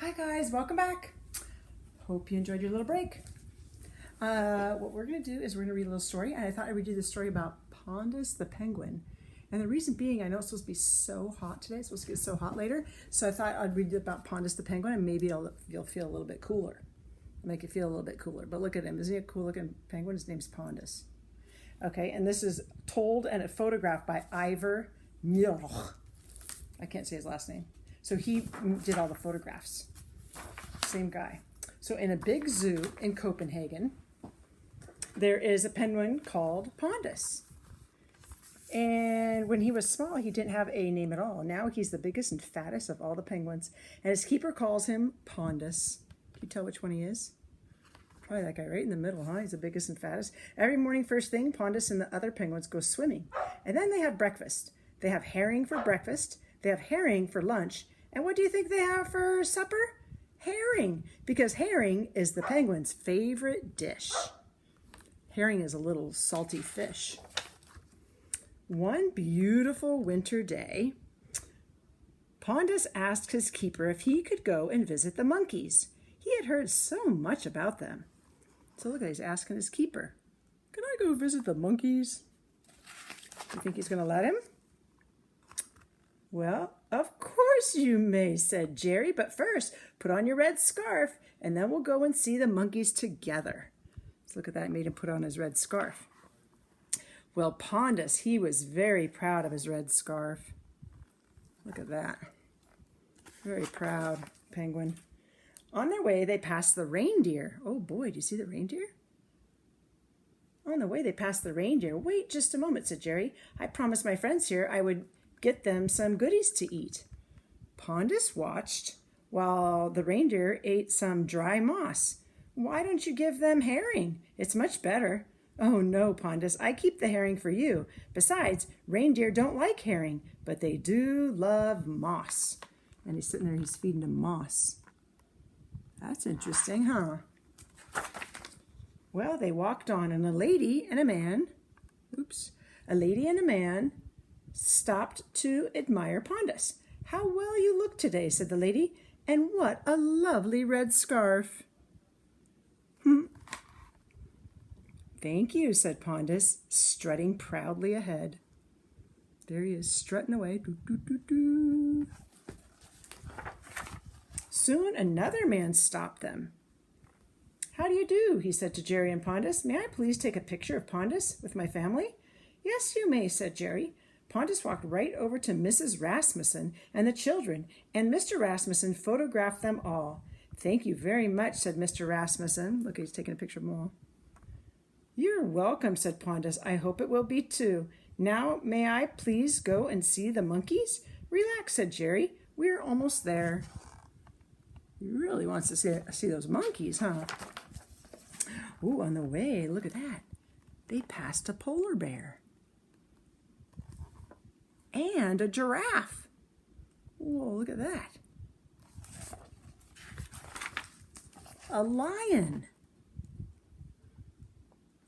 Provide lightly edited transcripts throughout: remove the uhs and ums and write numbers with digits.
Hi guys, welcome back. Hope you enjoyed your little break. What we're going to do is we're going to read a little story, and I thought I would do this story about Pondus the penguin. And the reason being, I know it's supposed to be so hot today, it's supposed to get so hot later, so I thought I'd read about Pondus the penguin, and maybe you'll feel a little bit cooler. Make it feel a little bit cooler. But look at him. Isn't he a cool looking penguin? His name's Pondus. Okay, and this is told and photographed by Ivor Nierl. I can't say his last name. So he did all the photographs. Same guy. So in a big zoo in Copenhagen, there is a penguin called Pondus. And when he was small, he didn't have a name at all. Now he's the biggest and fattest of all the penguins. And his keeper calls him Pondus. Can you tell which one he is? Probably that guy right in the middle, huh? He's the biggest and fattest. Every morning, first thing, Pondus and the other penguins go swimming. And then they have breakfast. They have herring for breakfast. They have herring for lunch. And what do you think they have for supper? Herring. Because herring is the penguin's favorite dish. Herring is a little salty fish. One beautiful winter day, Pondus asked his keeper if he could go and visit the monkeys. He had heard so much about them. So look at, he's asking his keeper, "Can I go visit the monkeys?" You think he's going to let him? "Well, of course you may," said Jerry, "but first put on your red scarf and then we'll go and see the monkeys together." So look at that, he made him put on his red scarf. Well, Pondus, he was very proud of his red scarf. Look at that. Very proud penguin. On their way, they passed the reindeer. Oh boy, do you see the reindeer? On the way, they passed the reindeer. "Wait just a moment," said Jerry. "I promised my friends here I would get them some goodies to eat." Pondus watched while the reindeer ate some dry moss. "Why don't you give them herring? It's much better." "Oh no, Pondus, I keep the herring for you. Besides, reindeer don't like herring, but they do love moss." And he's sitting there, he's feeding them moss. That's interesting, huh? Well, they walked on, and a lady and a man stopped to admire Pondus. "How well you look today," said the lady, "and what a lovely red scarf." "Thank you," said Pondus, strutting proudly ahead. There he is, strutting away. Doo, doo, doo, doo. Soon another man stopped them. "How do you do?" he said to Jerry and Pondus. "May I please take a picture of Pondus with my family?" "Yes, you may," said Jerry. Pondus walked right over to Mrs. Rasmussen and the children, and Mr. Rasmussen photographed them all. "Thank you very much," said Mr. Rasmussen. Look, he's taking a picture of them all. "You're welcome," said Pondus. "I hope it will be too. Now, may I please go and see the monkeys?" "Relax," said Jerry. "We're almost there." He really wants to see those monkeys, huh? Ooh, on the way, look at that. They passed a polar bear. And a giraffe. Whoa, look at that. A lion.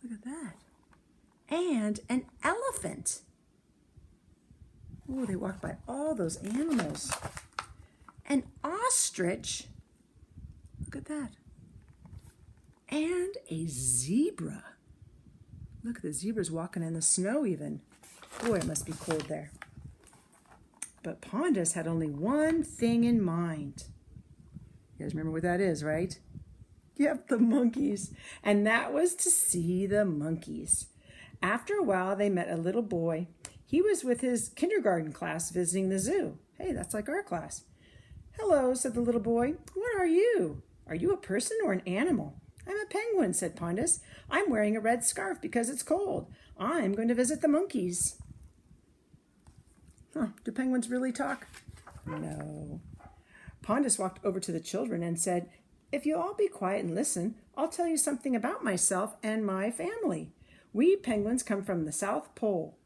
Look at that. And an elephant. Oh, they walked by all those animals. An ostrich. Look at that. And a zebra. Look at the zebras walking in the snow even. Boy, it must be cold there. But Pondus had only one thing in mind. You guys remember what that is, right? Yep, the monkeys. And that was to see the monkeys. After a while, they met a little boy. He was with his kindergarten class visiting the zoo. Hey, that's like our class. "Hello," said the little boy. "What are you? Are you a person or an animal?" "I'm a penguin," said Pondus. "I'm wearing a red scarf because it's cold. I'm going to visit the monkeys." Do penguins really talk? No. Pondus walked over to the children and said, "If you'll all be quiet and listen, I'll tell you something about myself and my family. We penguins come from the South Pole,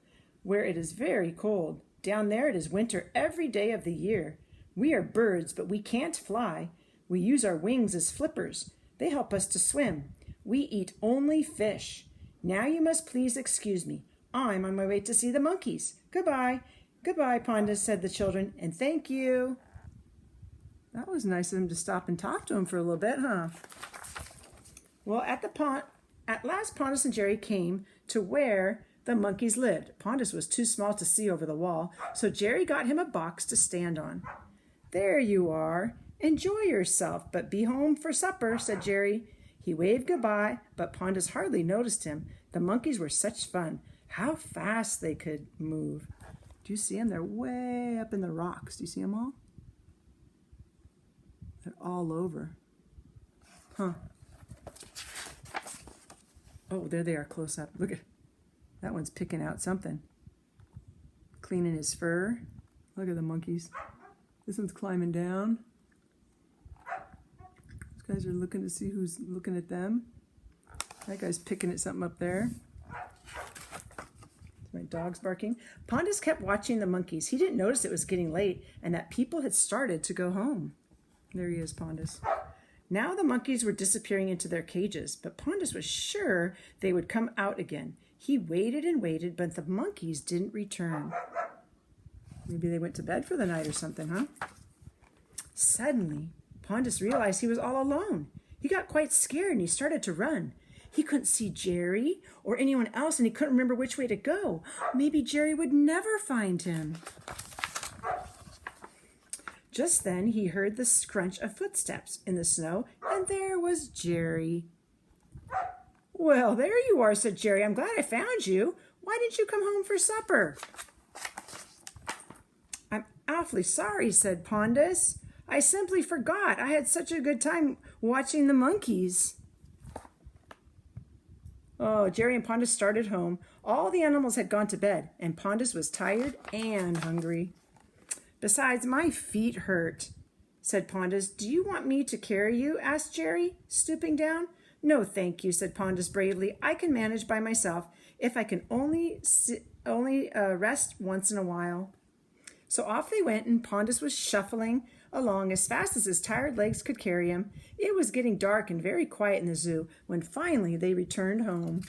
where it is very cold. Down there it is winter every day of the year. We are birds, but we can't fly. We use our wings as flippers. They help us to swim. We eat only fish. Now you must please excuse me. I'm on my way to see the monkeys. Goodbye." "Goodbye, Pondus," said the children, "and thank you." That was nice of him to stop and talk to him for a little bit, huh? Well, at last Pondus and Jerry came to where the monkeys lived. Pondus was too small to see over the wall, so Jerry got him a box to stand on. "There you are. Enjoy yourself, but be home for supper," said Jerry. He waved goodbye, but Pondus hardly noticed him. The monkeys were such fun. How fast they could move. Do you see them? They're way up in the rocks. Do you see them all? They're all over. Huh. Oh, there they are close up. Look at that one's picking out something. Cleaning his fur. Look at the monkeys. This one's climbing down. These guys are looking to see who's looking at them. That guy's picking at something up there. My dog's barking. Pondus kept watching the monkeys. He didn't notice it was getting late and that people had started to go home. There he is, Pondus. Now the monkeys were disappearing into their cages, but Pondus was sure they would come out again. He waited and waited, but the monkeys didn't return. Maybe they went to bed for the night or something, huh? Suddenly, Pondus realized he was all alone. He got quite scared and he started to run. He couldn't see Jerry or anyone else, and he couldn't remember which way to go. Maybe Jerry would never find him. Just then, he heard the scrunch of footsteps in the snow, and there was Jerry. "Well, there you are," said Jerry. "I'm glad I found you. Why didn't you come home for supper?" "I'm awfully sorry," said Pondus. "I simply forgot. I had such a good time watching the monkeys." Oh, Jerry and Pondus started home. All the animals had gone to bed, and Pondus was tired and hungry. "Besides, my feet hurt," said Pondus. "Do you want me to carry you?" asked Jerry, stooping down. "No, thank you," said Pondus bravely. "I can manage by myself if I can only rest once in a while." So off they went, and Pondus was shuffling along as fast as his tired legs could carry him. It was getting dark and very quiet in the zoo when finally they returned home.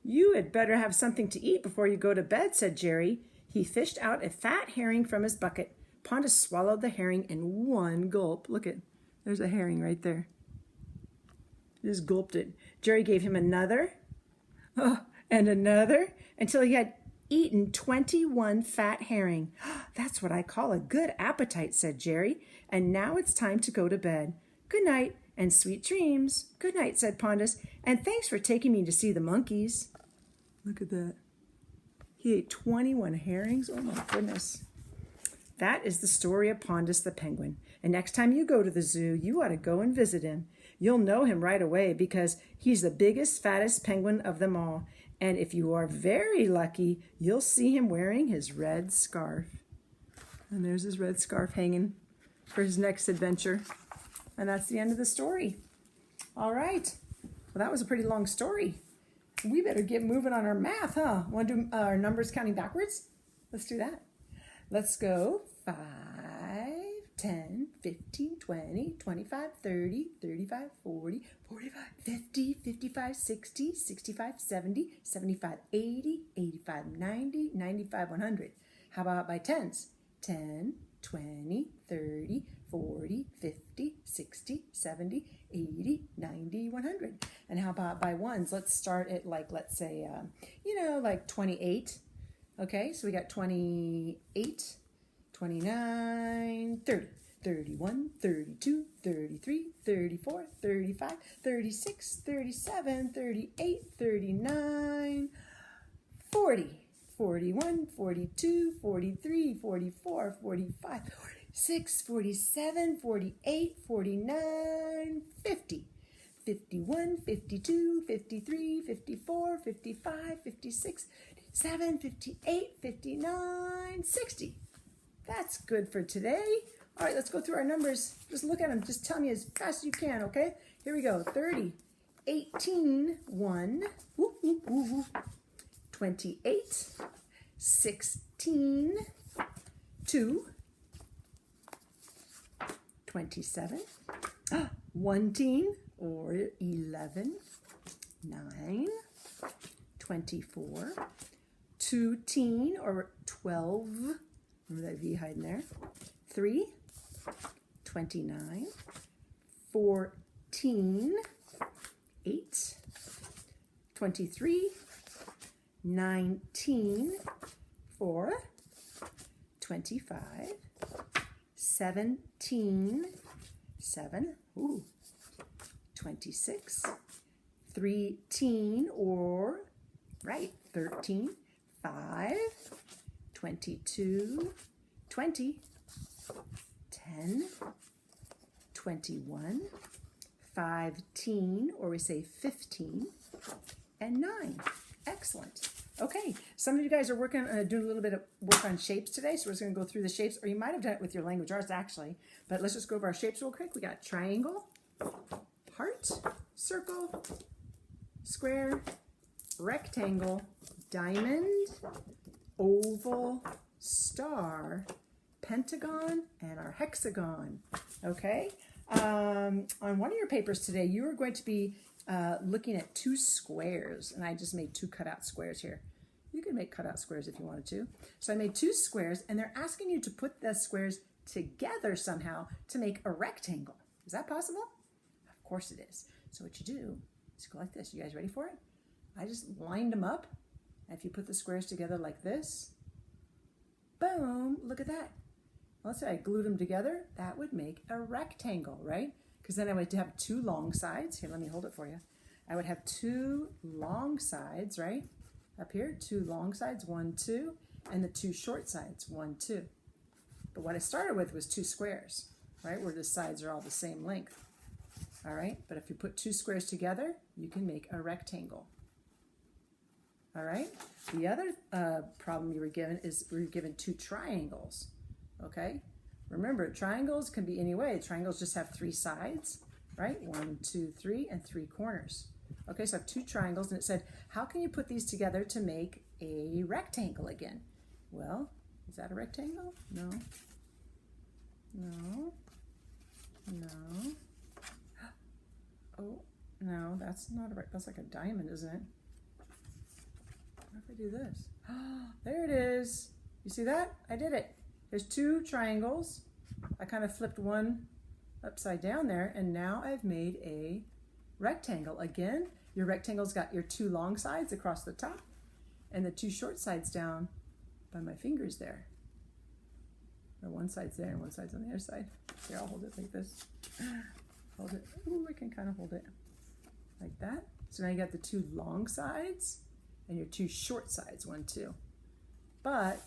"You had better have something to eat before you go to bed," said Jerry. He fished out a fat herring from his bucket. Pondus swallowed the herring in one gulp. Look at, there's a herring right there. He just gulped it. Jerry gave him another, and another, until he had eaten 21 fat herring. "That's what I call a good appetite," said Jerry. "And now it's time to go to bed. Good night and sweet dreams." "Good night," said Pondus, "and thanks for taking me to see the monkeys." Look at that. He ate 21 herrings. Oh my goodness. That is the story of Pondus the penguin. And next time you go to the zoo, you ought to go and visit him. You'll know him right away because he's the biggest, fattest penguin of them all. And if you are very lucky, you'll see him wearing his red scarf. And there's his red scarf hanging for his next adventure. And that's the end of the story. All right. Well, that was a pretty long story. We better get moving on our math, huh? Want to do our numbers counting backwards? Let's do that. Let's go 5, 10, 15, 20, 25, 30, 35, 40, 45, 50, 55, 60, 65, 70, 75, 80, 85, 90, 95, 100. How about by tens? 10, 20, 30, 40, 50, 60, 70, 80, 90, 100. And how about by ones? Let's start at let's say, like 28. Okay, so we got 28, 29, 30, 31, 32, 33, 34, 35, 36, 37, 38, 39, 40. 41, 42, 43, 44, 45, 46, 47, 48, 49, 50, 51, 52, 53, 54, 55, 56, 57, 58, 59, 60. That's good for today. All right, let's go through our numbers. Just look at them. Just tell me as fast as you can, okay? Here we go. 30, 18, 1, 28, 16, 2, 27, 1 teen or 11, 9, 24, 2 teen or 12, remember that V hiding there, 3, 29, 14, 8, 23, 19, 4, 25, 17, 7, 26, 13, or right, 13, 5, 22, 20, 10, 21, 15, or we say 15, and 9. Excellent. Okay, some of you guys are working, doing a little bit of work on shapes today, so we're just going to go through the shapes, or you might have done it with your language arts actually, but let's just go over our shapes real quick. We got triangle, heart, circle, square, rectangle, diamond, oval, star, pentagon, and our hexagon. Okay, on one of your papers today, you are going to be looking at 2 squares, and I just made 2 cutout squares here. You can make cutout squares if you wanted to. So I made 2 squares, and they're asking you to put the squares together somehow to make a rectangle. Is that possible? Of course it is. So what you do is go like this. You guys ready for it? I just lined them up, and if you put the squares together like this, boom, look at that. Let's say I glued them together, that would make a rectangle, right? Because then I would have 2 long sides. Here, let me hold it for you. I would have 2 long sides, right? Up here, 2 long sides, 1, 2, and the 2 short sides, 1, 2. But what I started with was 2 squares, right? Where the sides are all the same length, all right? But if you put 2 squares together, you can make a rectangle, all right? The other problem you were given is we were given 2 triangles, okay? Remember, triangles can be any way. Triangles just have 3 sides, right? 1, 2, 3, and 3 corners. Okay, so I have 2 triangles, and it said, how can you put these together to make a rectangle again? Well, is that a rectangle? No. No. No. Oh, no, that's not a rectangle. That's like a diamond, isn't it? What if I do this? There it is. You see that? I did it. There's 2 triangles. I kind of flipped one upside down there, and now I've made a rectangle. Again, your rectangle's got your 2 long sides across the top and the 2 short sides down by my fingers there. Or one side's there and one side's on the other side. Here, I'll hold it like this. Hold it. Ooh, I can kind of hold it like that. So now you got the 2 long sides and your 2 short sides, 1, 2. But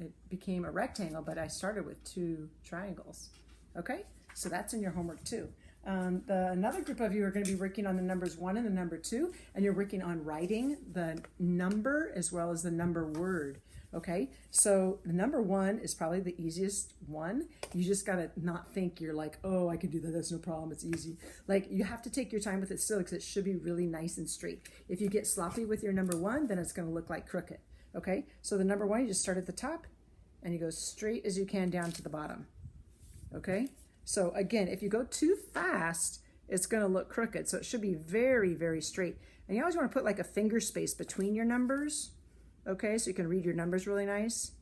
it became a rectangle, but I started with 2 triangles. Okay, so that's in your homework too. Another group of you are going to be working on the numbers 1 and the number 2, and you're working on writing the number as well as the number word. Okay, so the number 1 is probably the easiest one. You just got to not think you're like, oh, I can do that, that's no problem, it's easy. Like, you have to take your time with it still because it should be really nice and straight. If you get sloppy with your number 1, then it's going to look like crooked. Okay, so the number 1, you just start at the top and you go straight as you can down to the bottom. Okay, so again, if you go too fast, it's going to look crooked. So it should be very, very straight. And you always want to put like a finger space between your numbers. Okay, so you can read your numbers really nice.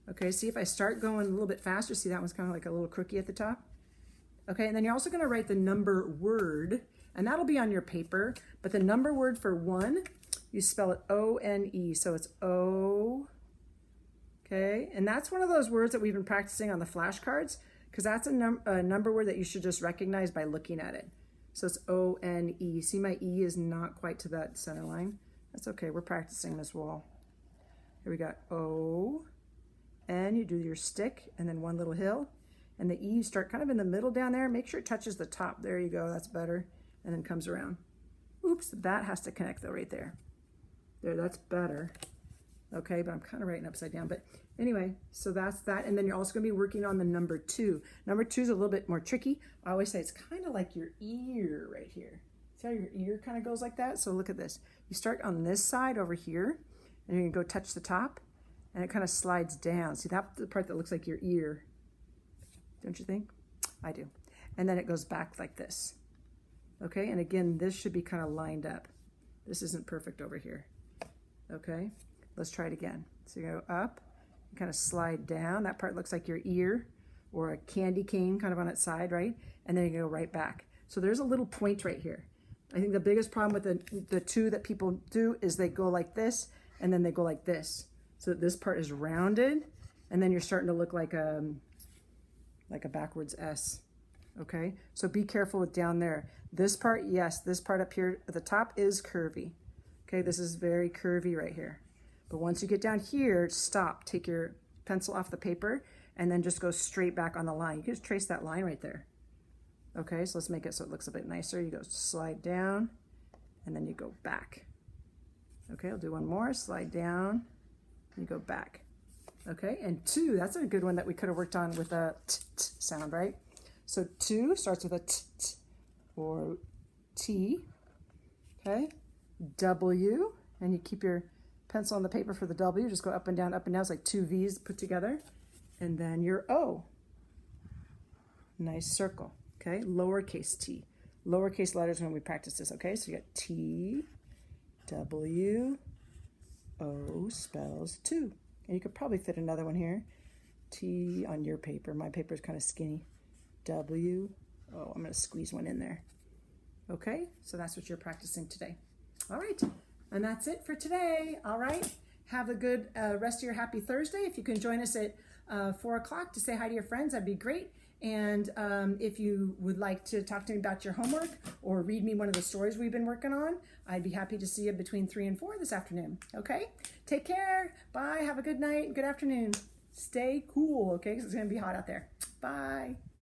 Okay, see if I start going a little bit faster, see that one's kind of like a little crooky at the top. Okay, and then you're also going to write the number word, and that'll be on your paper. But the number word for 1, you spell it O-N-E, so it's O. Okay, and that's one of those words that we've been practicing on the flashcards, because that's a number word that you should just recognize by looking at it. So it's O-N-E. See, my E is not quite to that center line. That's okay, we're practicing this wall. Here we got O, and you do your stick, and then one little hill, and the E, you start kind of in the middle down there. Make sure it touches the top. There you go, that's better, and then comes around. Oops, that has to connect though right there. There, that's better. Okay, but I'm kind of writing upside down. But anyway, so that's that. And then you're also going to be working on the number 2. Number 2 is a little bit more tricky. I always say it's kind of like your ear right here. See how your ear kind of goes like that? So look at this. You start on this side over here, and you're going to go touch the top, and it kind of slides down. See that the part that looks like your ear? Don't you think? I do. And then it goes back like this. Okay, and again, this should be kind of lined up. This isn't perfect over here. Okay, let's try it again. So you go up, you kind of slide down. That part looks like your ear. or a candy cane kind of on its side, right? And then you go right back. So there's a little point right here. I think the biggest problem with the two that people do is they go like this and then they go like this. So that this part is rounded and then you're starting to look like a backwards S. Okay, so be careful with down there. This part, yes, this part up here at the top is curvy. Okay, this is very curvy right here. But once you get down here, stop, take your pencil off the paper and then just go straight back on the line. You can just trace that line right there. Okay, so let's make it so it looks a bit nicer. You go slide down and then you go back. Okay, I'll do one more, slide down, and you go back. Okay, and 2, that's a good one that we could have worked on with a t sound, right? So 2 starts with a t or T, okay? W, and you keep your pencil on the paper for the W, just go up and down, it's like 2 V's put together. And then your O, nice circle, okay? Lowercase t, lowercase letters when we practice this, okay? So you got T, W, O spells 2. And you could probably fit another one here. T on your paper. My paper is kind of skinny. W. Oh, I'm going to squeeze one in there. Okay, so that's what you're practicing today. All right, and that's it for today. All right, have a good rest of your happy Thursday. If you can join us at 4 o'clock to say hi to your friends, that'd be great. And if you would like to talk to me about your homework or read me one of the stories we've been working on, I'd be happy to see you between 3 and 4 this afternoon. Okay? Take care. Bye. Have a good night. Good afternoon. Stay cool, okay? Because it's going to be hot out there. Bye.